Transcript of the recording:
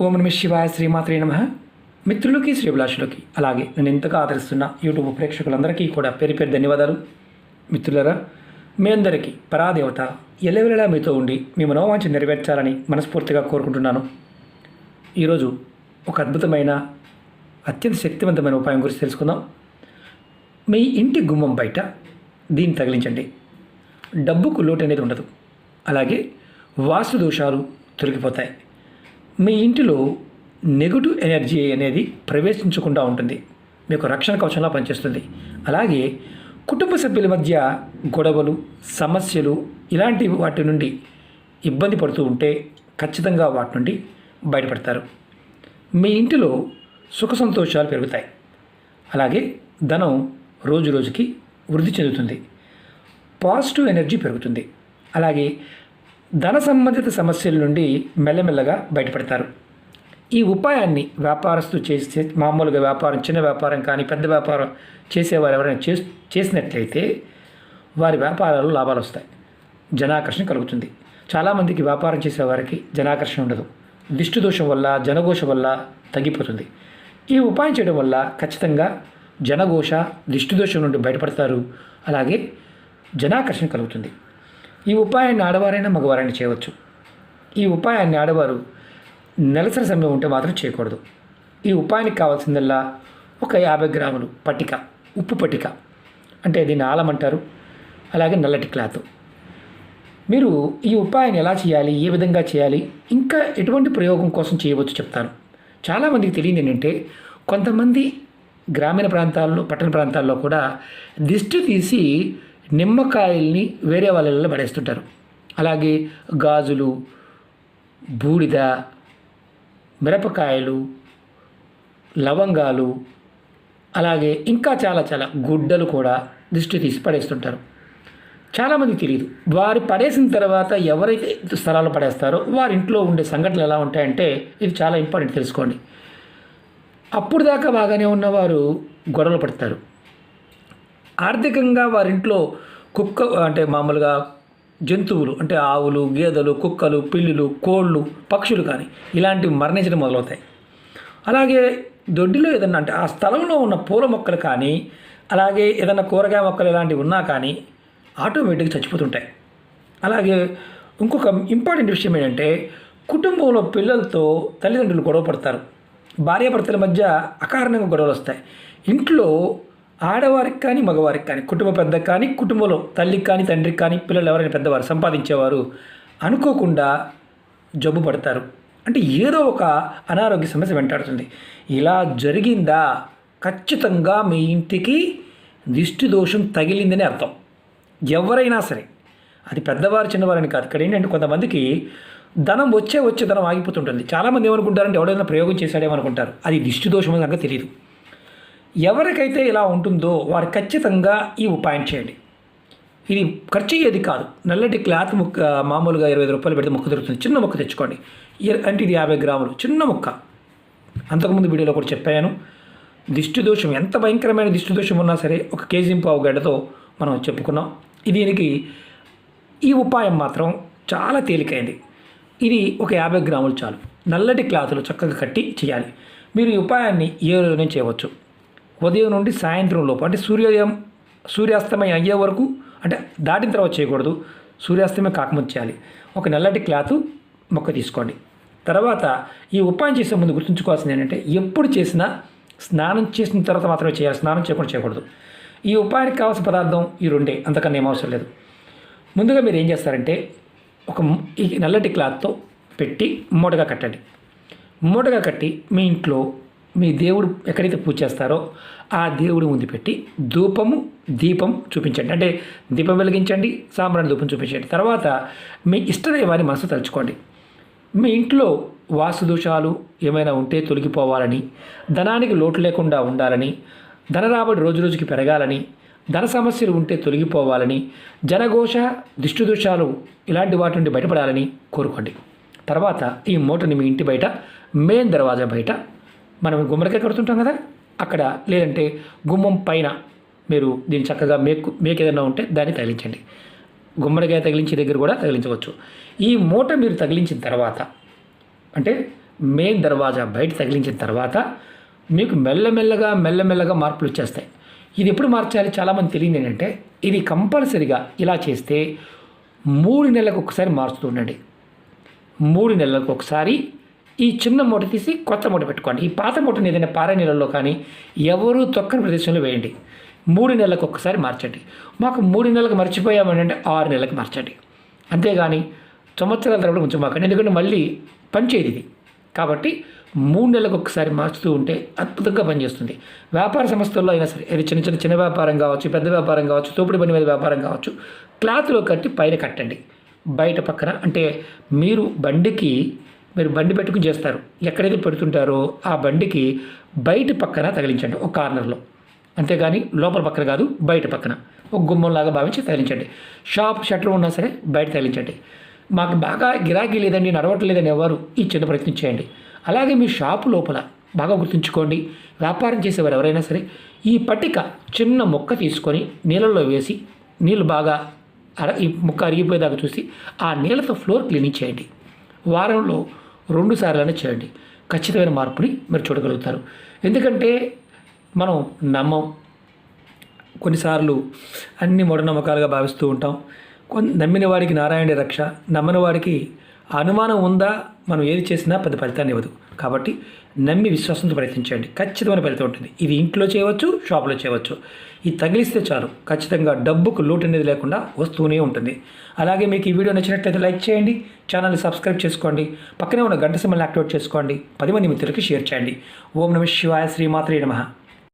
ఓం నమ శివాయ శ్రీమాత్రే నమః. మిత్రులకి శ్రీభిలాషులకి అలాగే నేను ఎంతగా ఆదరిస్తున్న యూట్యూబ్ ప్రేక్షకులందరికీ కూడా పేరు పేరు ధన్యవాదాలు. మిత్రులరా, మీ అందరికీ పరాదేవత ఎల్లవేళలా మీతో ఉండి మీ మనోవాంఛ నెరవేర్చాలని మనస్ఫూర్తిగా కోరుకుంటున్నాను. ఈరోజు ఒక అద్భుతమైన అత్యంత శక్తివంతమైన ఉపాయం గురించి తెలుసుకుందాం. మీ ఇంటి గుమ్మం బయట దీన్ని తగిలించండి. డబ్బుకు లోటు అనేది ఉండదు. అలాగే వాస్తు దోషాలు తొలగిపోతాయి. మీ ఇంటిలో నెగటివ్ ఎనర్జీ అనేది ప్రవేశించకుండా ఉంటుంది. మీకు రక్షణ కవచంలా పనిచేస్తుంది. అలాగే కుటుంబ సభ్యుల మధ్య గొడవలు, సమస్యలు ఇలాంటి వాటి నుండి ఇబ్బంది పడుతూ ఉంటే ఖచ్చితంగా వాటి నుండి బయటపడతారు. మీ ఇంటిలో సుఖ సంతోషాలు పెరుగుతాయి. అలాగే ధనం రోజు రోజుకి వృద్ధి చెందుతుంది. పాజిటివ్ ఎనర్జీ పెరుగుతుంది. అలాగే ధన సంబంధిత సమస్యల నుండి మెల్లమెల్లగా బయటపడతారు. ఈ ఉపాయాన్ని వ్యాపారస్తు చేసే మామూలుగా వ్యాపారం, చిన్న వ్యాపారం కానీ పెద్ద వ్యాపారం చేసేవారు ఎవరైనా చేసినట్లయితే వారి వ్యాపారాలు లాభాలు వస్తాయి. జనాకర్షణ కలుగుతుంది. చాలామందికి వ్యాపారం చేసేవారికి జనాకర్షణ ఉండదు. దిష్టి దోషం వల్ల, జనఘోష వల్ల తగ్గిపోతుంది. ఈ ఉపాయం చేయడం వల్ల ఖచ్చితంగా జనఘోష, దిష్టి దోషం నుండి బయటపడతారు. అలాగే జనాకర్షణ కలుగుతుంది. ఈ ఉపాయాన్ని ఆడవారైనా మగవారైనా చేయవచ్చు. ఈ ఉపాయాన్ని ఆడవారు నెలసరి సమయం ఉంటే మాత్రం చేయకూడదు. ఈ ఉపాయానికి కావాల్సిందల్లా ఒక 50 గ్రాములు పట్టిక, ఉప్పు పట్టిక, అంటే దీన్ని ఆలం అంటారు. అలాగే నల్లటి క్లాత్. మీరు ఈ ఉపాయాన్ని ఎలా చేయాలి, ఏ విధంగా చేయాలి, ఇంకా ఎటువంటి ప్రయోగం కోసం చేయవచ్చు చెప్తాను. చాలామందికి తెలియదు ఏంటంటే, కొంతమంది గ్రామీణ ప్రాంతాల్లో, పట్టణ ప్రాంతాల్లో కూడా దిష్టి తీసి నిమ్మకాయల్ని వేరే వాళ్ళ పడేస్తుంటారు. అలాగే గాజులు, బూడిద, మిరపకాయలు, లవంగాలు, అలాగే ఇంకా చాలా గుడ్డలు కూడా దిష్టి తీసి పడేస్తుంటారు. చాలామందికి తెలియదు. వారు పడేసిన తర్వాత ఎవరైతే స్థలాలు పడేస్తారో వారి ఇంట్లో ఉండే సంఘటనలు ఎలా ఉంటాయంటే, ఇది చాలా ఇంపార్టెంట్ తెలుసుకోండి. అప్పుడు దాకా బాగానే ఉన్నవారు గొడవలు పడతారు. ఆర్థికంగా వారింట్లో కుక్క అంటే మామూలుగా జంతువులు అంటే ఆవులు, గేదెలు, కుక్కలు, పిల్లులు, కోళ్ళు, పక్షులు కానీ ఇలాంటివి మరణించడం మొదలవుతాయి. అలాగే దొడ్డిలో ఏదన్నా అంటే ఆ స్థలంలో ఉన్న పూల మొక్కలు కానీ, అలాగే ఏదైనా కూరగాయ మొక్కలు ఇలాంటివి ఉన్నా కానీ ఆటోమేటిక్గా చచ్చిపోతుంటాయి. అలాగే ఇంకొక ఇంపార్టెంట్ విషయం ఏంటంటే, కుటుంబంలో పిల్లలతో తల్లిదండ్రులు గొడవ పడతారు. భార్యాభర్తల మధ్య అకారణంగా గొడవలు వస్తాయి. ఇంట్లో ఆడవారికి కానీ మగవారికి కానీ, కుటుంబ పెద్దకి కానీ, కుటుంబంలో తల్లికి కానీ తండ్రికి కానీ, పిల్లలు ఎవరైనా పెద్దవారు సంపాదించేవారు అనుకోకుండా జబ్బు పడతారు. అంటే ఏదో ఒక అనారోగ్య సమస్య వెంటాడుతుంది. ఇలా జరిగిందా ఖచ్చితంగా మీ ఇంటికి దిష్టి దోషం తగిలిందని అర్థం. ఎవరైనా సరే, అది పెద్దవారు చిన్నవారని కాదు. ఇక్కడ ఏంటంటే కొంతమందికి ధనం వచ్చే ధనం ఆగిపోతుంటుంది. చాలామంది ఏమనుకుంటారంటే ఎవడైనా ప్రయోగం చేశాడేమనుకుంటారు. అది దిష్టి దోషం కనుక తెలియదు. ఎవరికైతే ఇలా ఉంటుందో వారు ఖచ్చితంగా ఈ ఉపాయం చేయండి. ఇది ఖర్చు అయ్యేది కాదు. నల్లటి క్లాత్ ముక్క మామూలుగా 25 రూపాయలు పెడితే ముక్క దొరుకుతుంది. చిన్న ముక్క తెచ్చుకోండి. అంటే ఇది 50 గ్రాములు చిన్న ముక్క. అంతకుముందు వీడియోలో కూడా చెప్పాను. దిష్టి దోషం ఎంత భయంకరమైన దిష్టి దోషం ఉన్నా సరే 1 కేజీ పావు గడ్డతో మనం చెప్పుకున్నాం. దీనికి ఈ ఉపాయం మాత్రం చాలా తేలికైంది. ఇది ఒక 50 గ్రాములు చాలు. నల్లటి క్లాతులు చక్కగా కట్టి చేయాలి. మీరు ఈ ఉపాయాన్ని ఏ రోజునే చేయవచ్చు. ఉదయం నుండి సాయంత్రం లోపు, అంటే సూర్యాస్తమయం అయ్యే వరకు, అంటే దాటిన తర్వాత చేయకూడదు. సూర్యాస్తమయం కాకముందు చేయాలి. ఒక నల్లటి క్లాత్ మొక్క తీసుకోండి. తర్వాత ఈ ఉపాయం చేసే ముందు గుర్తుంచుకోవాల్సింది ఏంటంటే, ఎప్పుడు చేసినా స్నానం చేసిన తర్వాత మాత్రమే చేయాలి. స్నానం చేయకుండా చేయకూడదు. ఈ ఉపాయానికి కావాల్సిన పదార్థం ఈ రెండే, అంతకన్నా ఏం అవసరం లేదు. ముందుగా మీరు ఏం చేస్తారంటే, ఈ నల్లటి క్లాత్తో పెట్టి మూటగా కట్టండి. మూటగా కట్టి మీ ఇంట్లో మీ దేవుడు ఎక్కడైతే పూజ చేస్తారో ఆ దేవుడి ముందు పెట్టి ధూపము, దీపం చూపించండి. అంటే దీపం వెలిగించండి, సాంబ్రాణి ధూపం చూపించండి. తర్వాత మీ ఇష్టదైవాన్ని మనసు తలుచుకోండి. మీ ఇంట్లో వాస్తు దోషాలు ఏమైనా ఉంటే తొలగిపోవాలని, ధనానికి లోటు లేకుండా ఉండాలని, ధన రాబడి రోజు రోజుకి పెరగాలని, ధన సమస్యలు ఉంటే తొలగిపోవాలని, జనఘోష, దిష్టి దోషాలు ఇలాంటి వాటి నుండి బయటపడాలని కోరుకోండి. తర్వాత ఈ మూటని మీ ఇంటి బయట, మెయిన్ దర్వాజా బయట, మనం గుమ్మడికాయ కడుతుంటాం కదా అక్కడ, లేదంటే గుమ్మం పైన మీరు దీన్ని చక్కగా మేకు ఏదైనా ఉంటే దాన్ని తగిలించండి. గుమ్మడికాయ తగిలించే దగ్గర కూడా తగిలించవచ్చు. ఈ మూట మీరు తగిలించిన తర్వాత, అంటే మెయిన్ దర్వాజా బయట తగిలించిన తర్వాత మీకు మెల్లమెల్లగా మార్పులు వచ్చేస్తాయి. ఇది ఎప్పుడు మార్చాలి చాలామంది తెలియదు ఏంటంటే, ఇది కంపల్సరిగా ఇలా చేస్తే 3 నెలలకు ఒకసారి మారుస్తూ ఉండండి. 3 నెలలకు ఒకసారి ఈ చిన్న మూట తీసి కొత్త మూట పెట్టుకోండి. ఈ పాత మూటని ఏదైనా పారే నీళ్ళల్లో కానీ ఎవరూ తొక్కని ప్రదేశంలో వేయండి. 3 నెలలకు ఒకసారి మార్చండి. మాకు 3 నెలలకు మర్చిపోయామంటే 6 నెలలకు మార్చండి. అంతేగాని సంవత్సరాల తరబడి ఉంచమాకండి, ఎందుకంటే మళ్ళీ పనిచేయదు ఇది. కాబట్టి 3 నెలలకు ఒకసారి మార్చుతూ ఉంటే అద్భుతంగా పనిచేస్తుంది. వ్యాపార సంస్థల్లో అయినా సరే, అది చిన్న వ్యాపారం కావచ్చు, పెద్ద వ్యాపారం కావచ్చు, తోపుడు బండి మీద వ్యాపారం కావచ్చు, క్లాత్లో కట్టి పైన కట్టండి. బయట పక్కన అంటే మీరు బండి పెట్టుకుని చేస్తారు, ఎక్కడైతే పెడుతుంటారో ఆ బండికి బయట పక్కన తగిలించండి, ఒక కార్నర్లో. అంతేగాని లోపల పక్కన కాదు, బయట పక్కన ఒక గుమ్మంలాగా భావించి తగిలించండి. షాప్ షట్టర్ ఉన్నా సరే బయట తగిలించండి. మాకు బాగా గిరాకీ లేదండి, నడవట్లేదని ఎవరు ఈ చిన్న ప్రయత్నం చేయండి. అలాగే మీ షాపు లోపల బాగా గుర్తుంచుకోండి, వ్యాపారం చేసేవారు ఎవరైనా సరే ఈ పట్టిక చిన్న మొక్క తీసుకొని నీళ్ళల్లో వేసి నీళ్ళు బాగా ఈ ముక్క అరిగిపోయేదాకా చూసి ఆ నీళ్ళతో ఫ్లోర్ క్లీనింగ్ చేయండి. వారంలో 2 సార్లనే చేయండి. ఖచ్చితమైన మార్పుని మీరు చూడగలుగుతారు. ఎందుకంటే మనం కొన్నిసార్లు అన్ని మూఢనమ్మకాలుగా భావిస్తూ ఉంటాం. నమ్మిన వాడికి నారాయణుడి రక్ష, నమ్మని వాడికి అనుమానం ఉందా మనం ఏది చేసినా పెద్ద ఫలితాన్ని ఇవ్వదు. కాబట్టి నమ్మి విశ్వాసంతో ప్రయత్నించండి, ఖచ్చితమైన ఫలితం ఉంటుంది. ఇది ఇంట్లో చేయవచ్చు, షాప్లో చేయవచ్చు. ఇది తగిలిస్తే చాలు, ఖచ్చితంగా డబ్బుకు లోటు అనేది లేకుండా వస్తూనే ఉంటుంది. అలాగే మీకు ఈ వీడియో నచ్చినట్లయితే లైక్ చేయండి, ఛానల్ని సబ్స్క్రైబ్ చేసుకోండి, పక్కనే ఉన్న గంట సింబల్ని యాక్టివేట్ చేసుకోండి, 10 మంది మిత్రులకి షేర్ చేయండి. ఓం నమః శివాయ, శ్రీమాత్రే నమః.